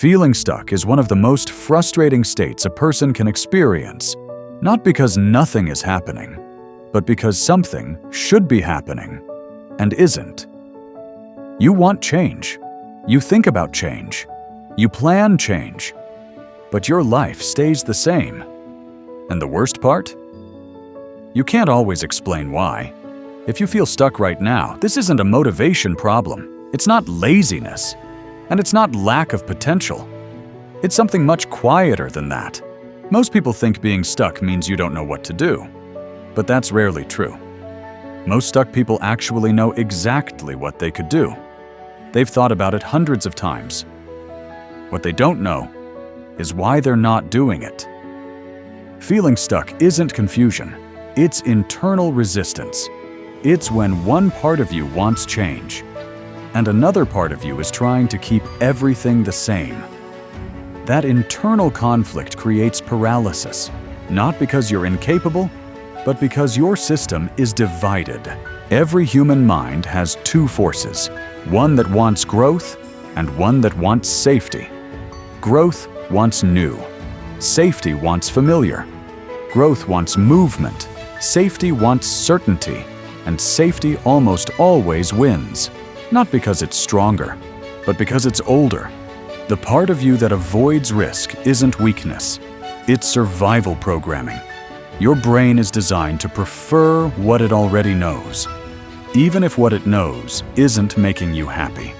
Feeling stuck is one of the most frustrating states a person can experience, not because nothing is happening, but because something should be happening and isn't. You want change. You think about change. You plan change. But your life stays the same. And the worst part? You can't always explain why. If you feel stuck right now, this isn't a motivation problem. It's not laziness. And it's not lack of potential. It's something much quieter than that. Most people think being stuck means you don't know what to do. But that's rarely true. Most stuck people actually know exactly what they could do. They've thought about it hundreds of times. What they don't know is why they're not doing it. Feeling stuck isn't confusion. It's internal resistance. It's when one part of you wants change, and another part of you is trying to keep everything the same. That internal conflict creates paralysis, not because you're incapable, but because your system is divided. Every human mind has two forces, one that wants growth and one that wants safety. Growth wants new. Safety wants familiar. Growth wants movement. Safety wants certainty. And safety almost always wins. Not because it's stronger, but because it's older. The part of you that avoids risk isn't weakness. It's survival programming. Your brain is designed to prefer what it already knows, even if what it knows isn't making you happy.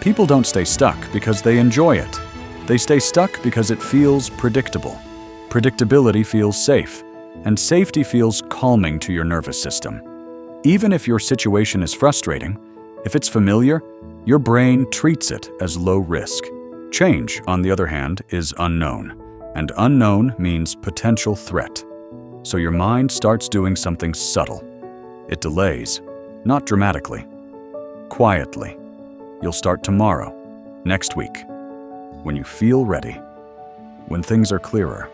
People don't stay stuck because they enjoy it. They stay stuck because it feels predictable. Predictability feels safe, and safety feels calming to your nervous system. Even if your situation is frustrating, if it's familiar, your brain treats it as low risk. Change, on the other hand, is unknown, and unknown means potential threat. So your mind starts doing something subtle. It delays, not dramatically, quietly. You'll start tomorrow, next week, when you feel ready, when things are clearer.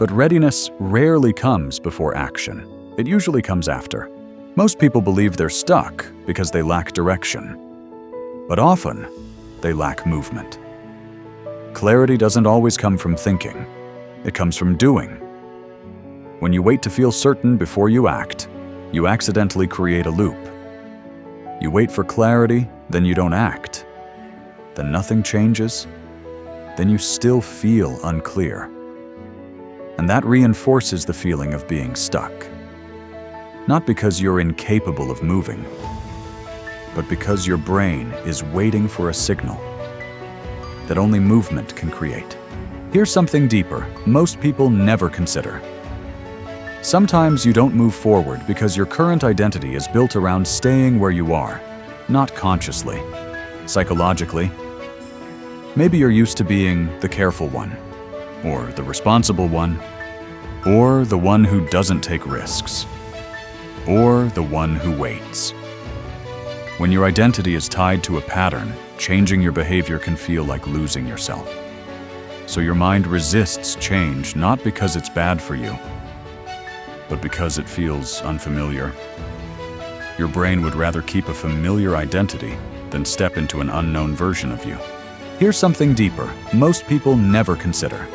But readiness rarely comes before action. It usually comes after. Most people believe they're stuck because they lack direction. But often, they lack movement. Clarity doesn't always come from thinking. It comes from doing. When you wait to feel certain before you act, you accidentally create a loop. You wait for clarity, then you don't act. Then nothing changes. Then you still feel unclear. And that reinforces the feeling of being stuck. Not because you're incapable of moving, but because your brain is waiting for a signal that only movement can create. Here's something deeper most people never consider. Sometimes you don't move forward because your current identity is built around staying where you are, not consciously, psychologically. Maybe you're used to being the careful one, or the responsible one, or the one who doesn't take risks, or the one who waits. When your identity is tied to a pattern, changing your behavior can feel like losing yourself. So your mind resists change not because it's bad for you, but because it feels unfamiliar. Your brain would rather keep a familiar identity than step into an unknown version of you. Here's something deeper most people never consider.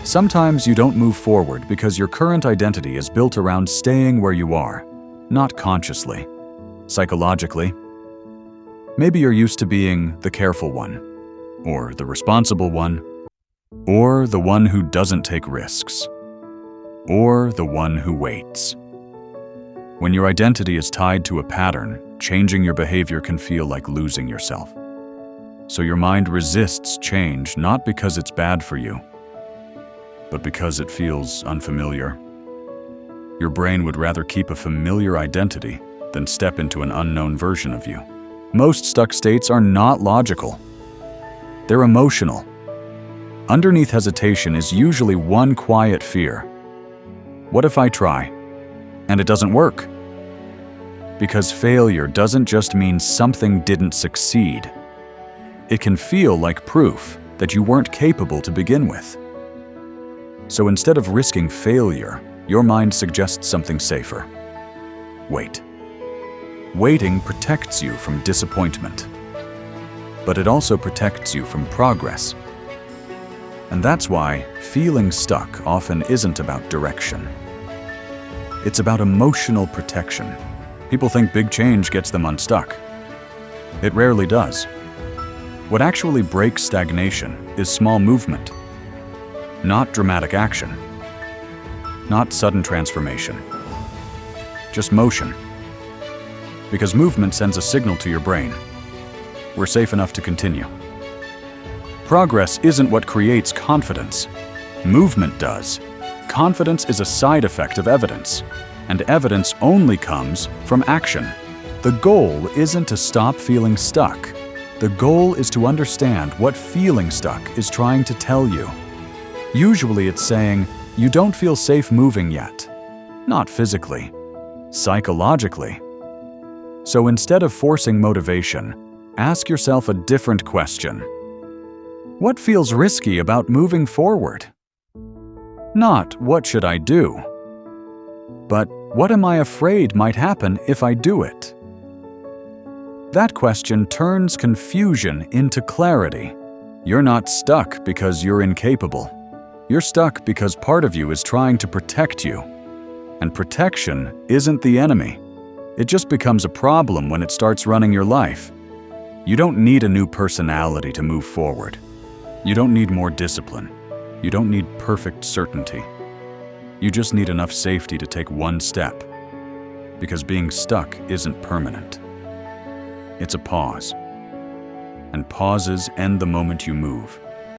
Sometimes you don't move forward because your current identity is built around staying where you are, not consciously, psychologically. Maybe you're used to being the careful one, or the responsible one, or the one who doesn't take risks, or the one who waits. When your identity is tied to a pattern, changing your behavior can feel like losing yourself. So your mind resists change not because it's bad for you, but because it feels unfamiliar. Your brain would rather keep a familiar identity than step into an unknown version of you. Most stuck states are not logical. They're emotional. Underneath hesitation is usually one quiet fear. What if I try, and it doesn't work? Because failure doesn't just mean something didn't succeed. It can feel like proof that you weren't capable to begin with. So instead of risking failure, your mind suggests something safer. Wait. Waiting protects you from disappointment. but it also protects you from progress. And that's why feeling stuck often isn't about direction. It's about emotional protection. People think big change gets them unstuck. It rarely does. What actually breaks stagnation is small movement, not dramatic action, not sudden transformation, just motion. Because movement sends a signal to your brain. We're safe enough to continue. Progress isn't what creates confidence. Movement does. Confidence is a side effect of evidence, and evidence only comes from action. The goal isn't to stop feeling stuck. The goal is to understand what feeling stuck is trying to tell you. Usually it's saying, you don't feel safe moving yet. Not physically, psychologically. So instead of forcing motivation, ask yourself a different question. What feels risky about moving forward? Not, what should I do? But, what am I afraid might happen if I do it? That question turns confusion into clarity. You're not stuck because you're incapable. You're stuck because part of you is trying to protect you. And protection isn't the enemy. It just becomes a problem when it starts running your life. You don't need a new personality to move forward. You don't need more discipline. You don't need perfect certainty. You just need enough safety to take one step. Because being stuck isn't permanent. It's a pause. And pauses end the moment you move.